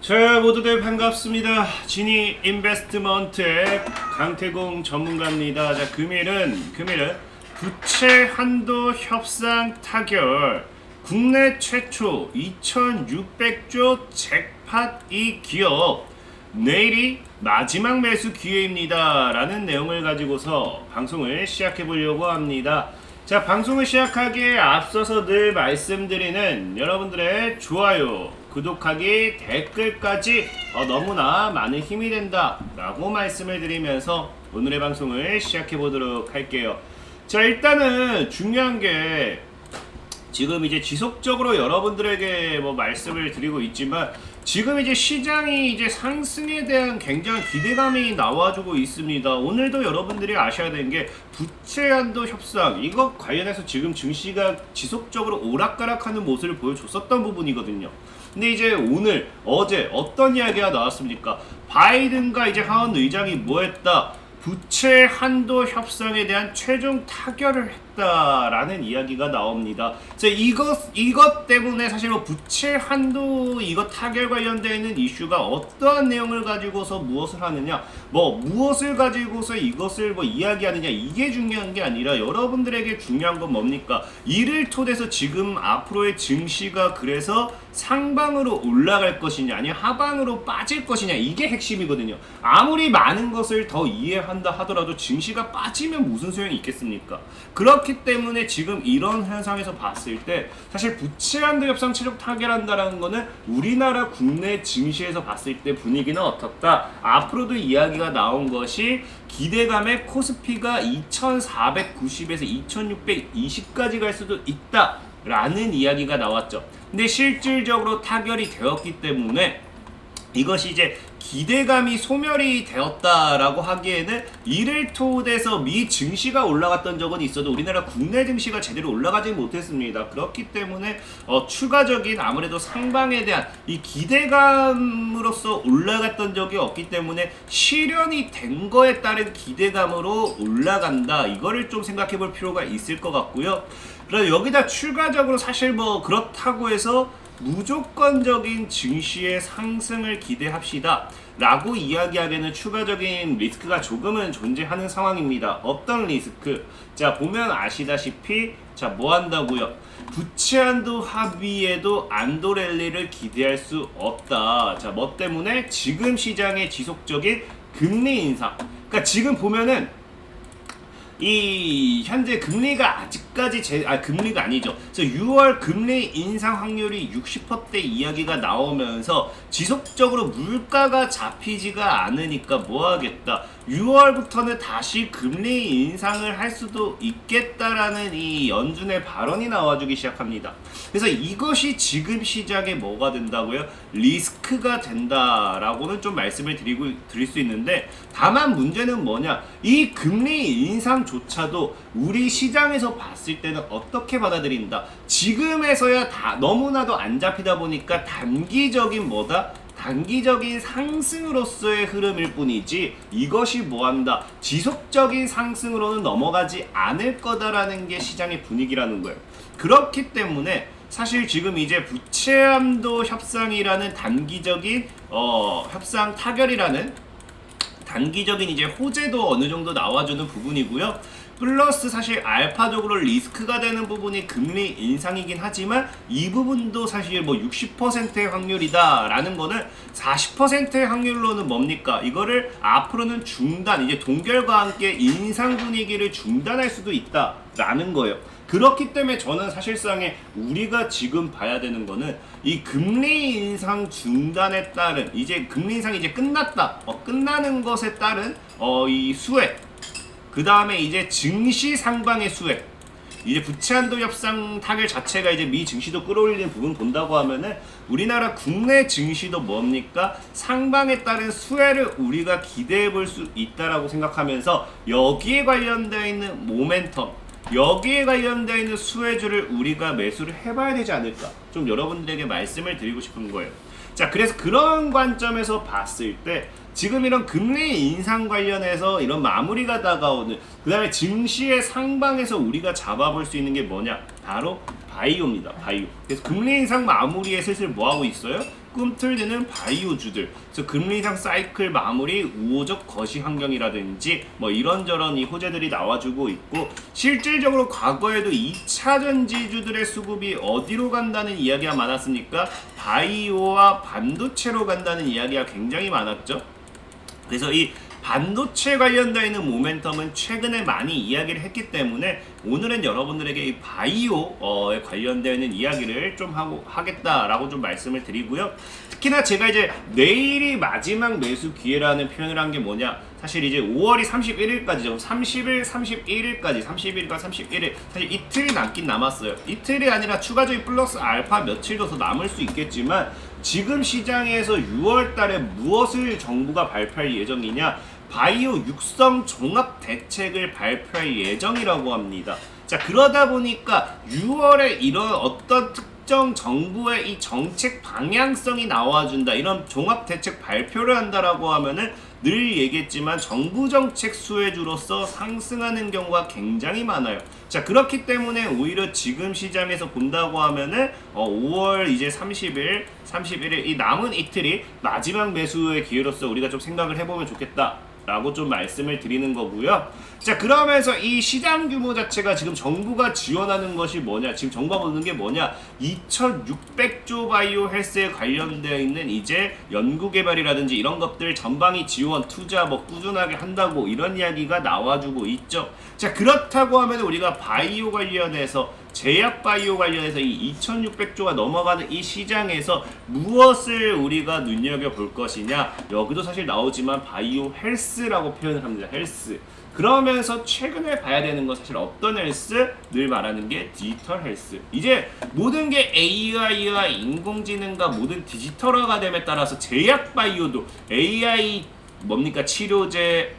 자, 모두들 반갑습니다. 지니 인베스트먼트의 강태공 전문가입니다. 자, 금일은 부채 한도 협상 타결 국내 최초 2600조 잭팟 이 기업 내일이 마지막 매수 기회입니다 라는 내용을 가지고서 방송을 시작해 보려고 합니다. 자, 방송을 시작하기에 앞서서 늘 말씀드리는 여러분들의 좋아요, 구독하기, 댓글까지 너무나 많은 힘이 된다 라고 말씀을 드리면서 오늘의 방송을 시작해 보도록 할게요. 자, 일단은 중요한 게 지금 이제 지속적으로 여러분들에게 말씀을 드리고 있지만 지금 이제 시장이 이제 상승에 대한 굉장한 기대감이 나와주고 있습니다. 오늘도 여러분들이 아셔야 되는 게 부채 한도 협상 이거 관련해서 지금 증시가 지속적으로 오락가락하는 모습을 보여줬었던 부분이거든요. 근데 이제 오늘 어제 어떤 이야기가 나왔습니까? 바이든과 이제 하원 의장이 뭐 했다? 부채 한도 협상에 대한 최종 타결을 했다라는 이야기가 나옵니다. 이것 때문에 사실 부채 한도 이것 타결 관련되어 있는 이슈가 어떠한 내용을 가지고서 무엇을 하느냐, 무엇을 가지고서 이것을 이야기하느냐 이게 중요한 게 아니라 여러분들에게 중요한 건 뭡니까? 이를 토대서 지금 앞으로의 증시가 그래서 상방으로 올라갈 것이냐 아니면 하방으로 빠질 것이냐 이게 핵심이거든요. 아무리 많은 것을 더 이해한다 하더라도 증시가 빠지면 무슨 소용이 있겠습니까? 그렇기 때문에 지금 이런 현상에서 봤을 때 사실 부채 한도 협상 최종 타결한다라는 거는 우리나라 국내 증시에서 봤을 때 분위기는 어떻다? 앞으로도 이야기가 나온 것이 기대감에 코스피가 2490에서 2620까지 갈 수도 있다 라는 이야기가 나왔죠. 근데 실질적으로 타결이 되었기 때문에 이것이 이제 기대감이 소멸이 되었다라고 하기에는 이를 토대서 미 증시가 올라갔던 적은 있어도 우리나라 국내 증시가 제대로 올라가지 못했습니다. 그렇기 때문에 추가적인 아무래도 상방에 대한 이 기대감으로서 올라갔던 적이 없기 때문에 실현이 된 거에 따른 기대감으로 올라간다. 이거를 좀 생각해 볼 필요가 있을 것 같고요. 그래서 여기다 추가적으로 사실 그렇다고 해서 무조건적인 증시의 상승을 기대합시다 라고 이야기하기에는 추가적인 리스크가 조금은 존재하는 상황입니다. 어떤 리스크? 자, 보면 아시다시피 뭐 한다고요? 부채 한도 합의에도 안도 랠리를 기대할 수 없다. 자, 뭐 때문에? 지금 시장의 지속적인 금리 인상. 그러니까 지금 보면은 이 현재 금리가 아직까지 금리가 아니죠. 그래서 6월 금리 인상 확률이 60%대 이야기가 나오면서 지속적으로 물가가 잡히지가 않으니까 뭐 하겠다. 6월부터는 다시 금리 인상을 할 수도 있겠다라는 이 연준의 발언이 나와주기 시작합니다. 그래서 이것이 지금 시장에 뭐가 된다고요? 리스크가 된다라고는 좀 말씀을 드릴 수 있는데 다만 문제는 뭐냐? 이 금리 인상조차도 우리 시장에서 봤을 때는 어떻게 받아들인다? 지금에서야 다 너무나도 안 잡히다 보니까 단기적인 단기적인 상승으로서의 흐름일 뿐이지 이것이 뭐한다? 지속적인 상승으로는 넘어가지 않을 거다라는 게 시장의 분위기라는 거예요. 그렇기 때문에 사실 지금 이제 부채 한도 협상이라는 단기적인 협상 타결이라는 단기적인 이제 호재도 어느 정도 나와주는 부분이고요. 플러스 사실 알파적으로 리스크가 되는 부분이 금리 인상이긴 하지만 이 부분도 사실 60%의 확률이다 라는 거는 40%의 확률로는 뭡니까? 이거를 앞으로는 이제 동결과 함께 인상 분위기를 중단할 수도 있다 라는 거예요. 그렇기 때문에 저는 사실상에 우리가 지금 봐야 되는 거는 이 금리 인상 중단에 따른 이제 금리 인상이 이제 끝났다. 끝나는 것에 따른 이 수혜. 그 다음에 이제 증시 상방의 수혜. 이제 부채 한도 협상 타결 자체가 이제 미 증시도 끌어올리는 부분 본다고 하면은 우리나라 국내 증시도 뭡니까? 상방에 따른 수혜를 우리가 기대해 볼 수 있다라고 생각하면서 여기에 관련되어 있는 모멘텀, 여기에 관련되어 있는 수혜주를 우리가 매수를 해봐야 되지 않을까? 좀 여러분들에게 말씀을 드리고 싶은 거예요. 자, 그래서 그런 관점에서 봤을 때 지금 이런 금리 인상 관련해서 이런 마무리가 다가오는 그 다음에 증시의 상방에서 우리가 잡아볼 수 있는 게 뭐냐? 바로 바이오입니다. 바이오. 그래서 금리 인상 마무리에 슬슬 뭐 하고 있어요? 꿈틀대는 바이오주들, 그래서 금리 인상 사이클 마무리, 우호적 거시 환경이라든지 뭐 이런저런 이 호재들이 나와주고 있고, 실질적으로 과거에도 2차 전지주들의 수급이 어디로 간다는 이야기가 많았습니까? 바이오와 반도체로 간다는 이야기가 굉장히 많았죠. 그래서 이 반도체 관련되어 있는 모멘텀은 최근에 많이 이야기를 했기 때문에 오늘은 여러분들에게 이 바이오에 관련되어 있는 이야기를 좀 하겠다라고 좀 말씀을 드리고요. 특히나 제가 이제 내일이 마지막 매수 기회라는 표현을 한 게 뭐냐, 사실 이제 5월이 31일까지죠. 30일, 31일까지, 30일과 31일, 사실 이틀이 남긴 남았어요. 이틀이 아니라 추가적인 플러스 알파 며칠도 더 남을 수 있겠지만, 지금 시장에서 6월 달에 무엇을 정부가 발표할 예정이냐, 바이오 육성 종합 대책을 발표할 예정이라고 합니다. 자, 그러다 보니까 6월에 이런 어떤 특정 정부의 이 정책 방향성이 나와준다, 이런 종합 대책 발표를 한다라고 하면은 늘 얘기했지만 정부 정책 수혜주로서 상승하는 경우가 굉장히 많아요. 자, 그렇기 때문에 오히려 지금 시장에서 본다고 하면은 5월 이제 30일, 31일 이 남은 이틀이 마지막 매수의 기회로서 우리가 좀 생각을 해보면 좋겠다 라고 좀 말씀을 드리는 거고요. 자, 그러면서 이 시장 규모 자체가 지금 정부가 지원하는 것이 뭐냐, 지금 정부가 보는 게 뭐냐, 2600조 바이오 헬스에 관련되어 있는 이제 연구개발이라든지 이런 것들 전방위 지원 투자 뭐 꾸준하게 한다고 이런 이야기가 나와주고 있죠. 자, 그렇다고 하면 우리가 바이오 관련해서, 제약 바이오 관련해서 이 2600조가 넘어가는 이 시장에서 무엇을 우리가 눈여겨볼 것이냐, 여기도 사실 나오지만 바이오 헬스라고 표현을 합니다. 헬스. 그러면서 최근에 봐야 되는 건 사실 어떤 헬스? 늘 말하는 게 디지털 헬스. 이제 모든 게 AI와 인공지능과 모든 디지털화가 됨에 따라서 제약 바이오도 AI 뭡니까? 치료제,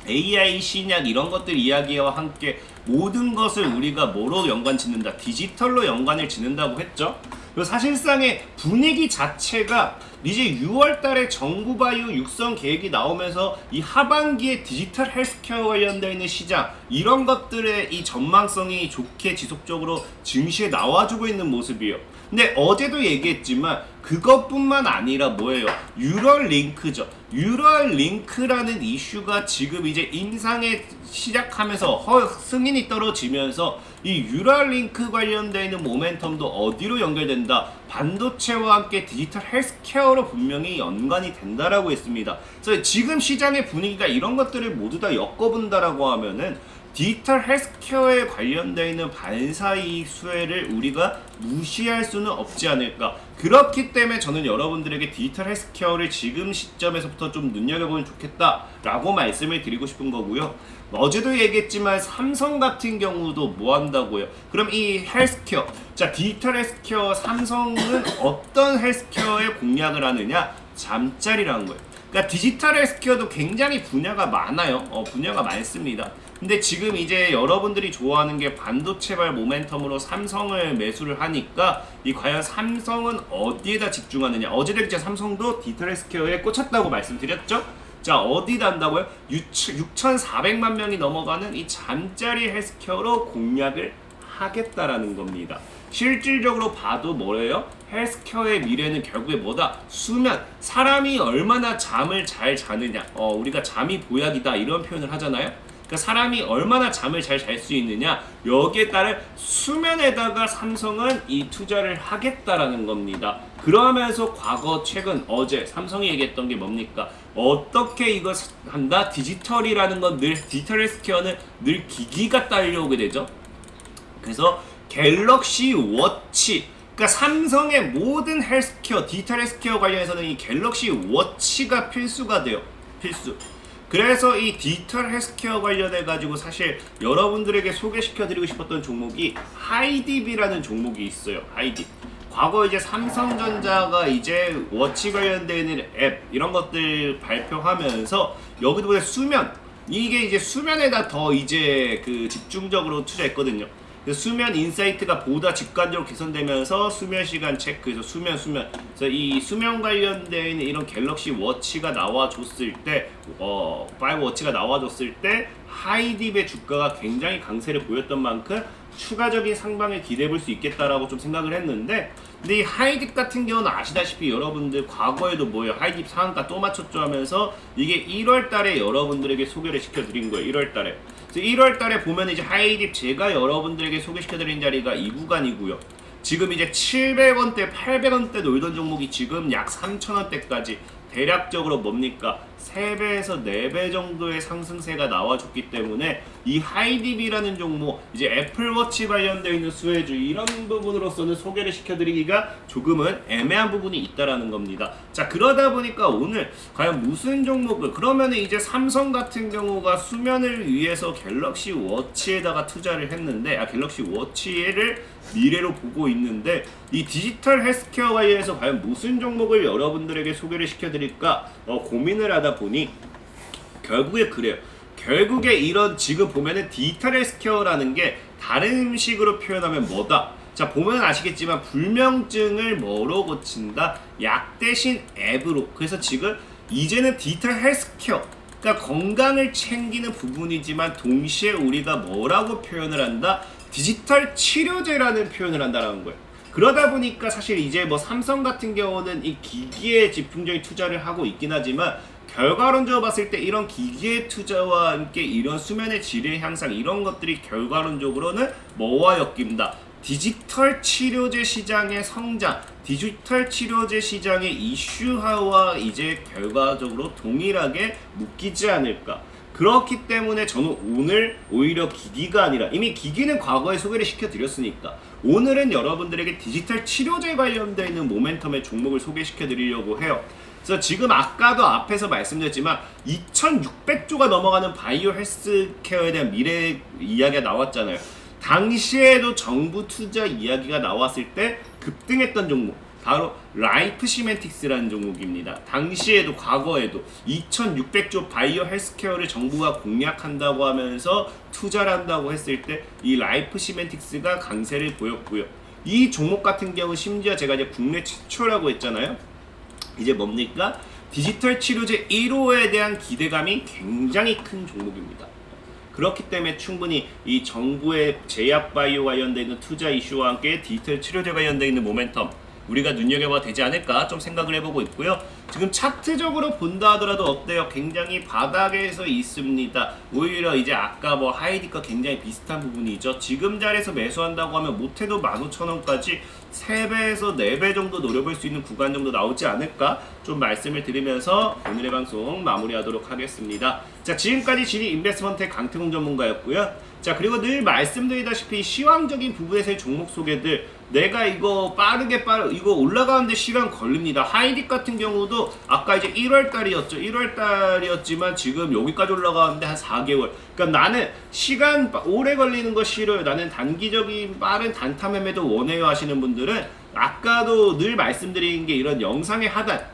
AI 신약 이런 것들 이야기와 함께 모든 것을 우리가 뭐로 연관 짓는다? 디지털로 연관을 짓는다고 했죠. 그리고 사실상의 분위기 자체가 이제 6월 달에 정부 바이오 육성 계획이 나오면서 이 하반기에 디지털 헬스케어 관련되어 있는 시장, 이런 것들의 이 전망성이 좋게 지속적으로 증시에 나와주고 있는 모습이에요. 근데 어제도 얘기했지만 그것뿐만 아니라 뭐예요? 뉴럴링크죠. 뉴럴링크라는 이슈가 지금 이제 임상에 시작하면서 승인이 떨어지면서 이 뉴럴링크 관련되어 있는 모멘텀도 어디로 연결된다? 반도체와 함께 디지털 헬스케어로 분명히 연관이 된다라고 했습니다. 그래서 지금 시장의 분위기가 이런 것들을 모두 다 엮어본다라고 하면은 디지털 헬스케어에 관련되어 있는 반사이익 수혜를 우리가 무시할 수는 없지 않을까. 그렇기 때문에 저는 여러분들에게 디지털 헬스케어를 지금 시점에서부터 좀 눈여겨보면 좋겠다라고 말씀을 드리고 싶은 거고요. 어제도 얘기했지만 삼성 같은 경우도 뭐 한다고요? 그럼 이 헬스케어, 자, 디지털 헬스케어 삼성은 어떤 헬스케어에 공략을 하느냐? 잠자리라는 거예요. 그러니까 디지털 헬스케어도 굉장히 분야가 많아요. 분야가 많습니다. 근데 지금 이제 여러분들이 좋아하는 게 반도체발 모멘텀으로 삼성을 매수를 하니까 이 과연 삼성은 어디에다 집중하느냐. 어제도 이제 삼성도 디지털 헬스케어에 꽂혔다고 말씀드렸죠. 자, 어디다 한다고요? 6,400만 명이 넘어가는 이 잠자리 헬스케어로 공략을 하겠다라는 겁니다. 실질적으로 봐도 뭐예요? 헬스케어의 미래는 결국에 뭐다? 수면. 사람이 얼마나 잠을 잘 자느냐. 우리가 잠이 보약이다 이런 표현을 하잖아요. 그러니까 사람이 얼마나 잠을 잘 잘 수 있느냐, 여기에 따른 수면에다가 삼성은 이 투자를 하겠다라는 겁니다. 그러면서 과거 최근 어제 삼성이 얘기했던 게 뭡니까? 어떻게 이거 한다? 디지털이라는 건 늘, 디지털 헬스케어는 늘 기기가 딸려오게 되죠. 그래서 갤럭시 워치, 그러니까 삼성의 모든 헬스케어, 디지털 헬스케어 관련해서는 이 갤럭시 워치가 필수가 돼요. 필수. 그래서 이 디지털 헬스케어 관련해 가지고 사실 여러분들에게 소개시켜 드리고 싶었던 종목이 하이딥이라는 종목이 있어요. 하이딥. 과거 이제 삼성전자가 이제 워치 관련되는 앱 이런 것들 발표하면서 여기도 보면 수면, 이게 이제 수면에다 더 이제 그 집중적으로 투자했거든요. 수면 인사이트가 보다 직관적으로 개선되면서 수면 시간 체크해서 수면 그래서 이 수면 관련되어 있는 이런 갤럭시 워치가 나와줬을 때 5워치가 나와줬을 때 하이딥의 주가가 굉장히 강세를 보였던 만큼 추가적인 상방을 기대해 볼 수 있겠다라고 좀 생각을 했는데, 근데 이 하이딥 같은 경우는 아시다시피 여러분들 과거에도 뭐예요? 하이딥 상한가 또 맞췄죠 하면서 이게 1월달에 여러분들에게 소개를 시켜드린 거예요. 1월달에. 그래서 1월달에 보면 이제 하이딥 제가 여러분들에게 소개시켜드린 자리가 이 구간이고요. 지금 이제 700원대, 800원대 놀던 종목이 지금 약 3,000원대까지 대략적으로 뭡니까? 3배에서 4배 정도의 상승세가 나와줬기 때문에 이 하이딥이라는 종목, 이제 애플워치 관련되어 있는 수혜주 이런 부분으로서는 소개를 시켜드리기가 조금은 애매한 부분이 있다라는 겁니다. 자, 그러다 보니까 오늘 과연 무슨 종목을, 그러면 이제 삼성 같은 경우가 수면을 위해서 갤럭시 워치에다가 투자를 했는데, 갤럭시 워치를 미래로 보고 있는데, 이 디지털 헬스케어 관련해서 과연 무슨 종목을 여러분들에게 소개를 시켜드릴까 고민을 하다 보니 결국에 그래요. 결국에 이런 지금 보면은 디지털 헬스케어라는 게 다른 식으로 표현하면 뭐다? 자, 보면 아시겠지만 불면증을 뭐로 고친다? 약 대신 앱으로. 그래서 지금 이제는 디지털 헬스케어, 그러니까 건강을 챙기는 부분이지만 동시에 우리가 뭐라고 표현을 한다? 디지털 치료제라는 표현을 한다는 거예요. 그러다 보니까 사실 이제 뭐 삼성 같은 경우는 이 기기에 집중적인 투자를 하고 있긴 하지만 결과론적으로 봤을 때 이런 기기의 투자와 함께 이런 수면의 질의 향상 이런 것들이 결과론적으로는 뭐와 엮인다? 디지털 치료제 시장의 성장, 디지털 치료제 시장의 이슈화와 이제 결과적으로 동일하게 묶이지 않을까. 그렇기 때문에 저는 오늘 오히려 기기가 아니라, 이미 기기는 과거에 소개를 시켜드렸으니까 오늘은 여러분들에게 디지털 치료제 관련되어 있는 모멘텀의 종목을 소개시켜 드리려고 해요. 그래서 지금 아까도 앞에서 말씀드렸지만 2600조가 넘어가는 바이오 헬스케어에 대한 미래 이야기가 나왔잖아요. 당시에도 정부 투자 이야기가 나왔을 때 급등했던 종목 바로 라이프 시멘틱스라는 종목입니다. 당시에도 과거에도 2600조 바이오 헬스케어를 정부가 공략한다고 하면서 투자를 한다고 했을 때 이 라이프 시멘틱스가 강세를 보였고요. 이 종목 같은 경우 심지어 제가 이제 국내 최초라고 했잖아요. 이제 뭡니까? 디지털 치료제 1호에 대한 기대감이 굉장히 큰 종목입니다. 그렇기 때문에 충분히 이 정부의 제약바이오 관련되어 있는 투자 이슈와 함께 디지털 치료제 관련되어 있는 모멘텀 우리가 눈여겨봐도 되지 않을까 좀 생각을 해보고 있고요. 지금 차트적으로 본다 하더라도 어때요? 굉장히 바닥에서 있습니다. 오히려 이제 아까 뭐 하이디과 굉장히 비슷한 부분이죠. 지금 자리에서 매수한다고 하면 못해도 15,000원까지 3배에서 4배 정도 노려볼 수 있는 구간 정도 나오지 않을까 좀 말씀을 드리면서 오늘의 방송 마무리하도록 하겠습니다. 자, 지금까지 진이 인베스트먼트의 강태공 전문가였고요. 자, 그리고 늘 말씀드리다시피 시황적인 부분에서의 종목 소개들 내가 이거 이거 올라가는데 시간 걸립니다. 하이딥 같은 경우도 아까 이제 1월달이었죠. 1월달이었지만 지금 여기까지 올라가는데 한 4개월. 그러니까 나는 시간 오래 걸리는 거 싫어요. 나는 단기적인 빠른 단타 매매도 원해요 하시는 분들은 아까도 늘 말씀드린 게 이런 영상의 하단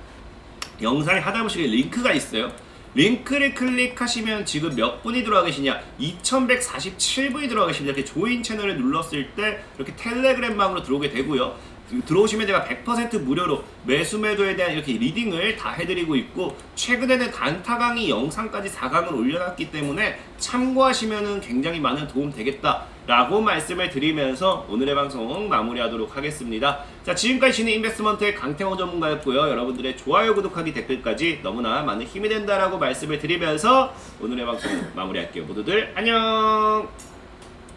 보시면 링크가 있어요. 링크를 클릭하시면 지금 몇 분이 들어와 계시냐? 2147분이 들어와 계십니다. 이렇게 조인 채널을 눌렀을 때 이렇게 텔레그램망으로 들어오게 되고요. 들어오시면 제가 100% 무료로 매수 매도에 대한 이렇게 리딩을 다 해드리고 있고 최근에는 단타 강의 영상까지 4강을 올려놨기 때문에 참고하시면 굉장히 많은 도움 되겠다 라고 말씀을 드리면서 오늘의 방송 마무리하도록 하겠습니다. 자, 지금까지 진의 인베스트먼트의 강태호 전문가였고요. 여러분들의 좋아요, 구독하기, 댓글까지 너무나 많은 힘이 된다라고 말씀을 드리면서 오늘의 방송 마무리할게요. 모두들 안녕.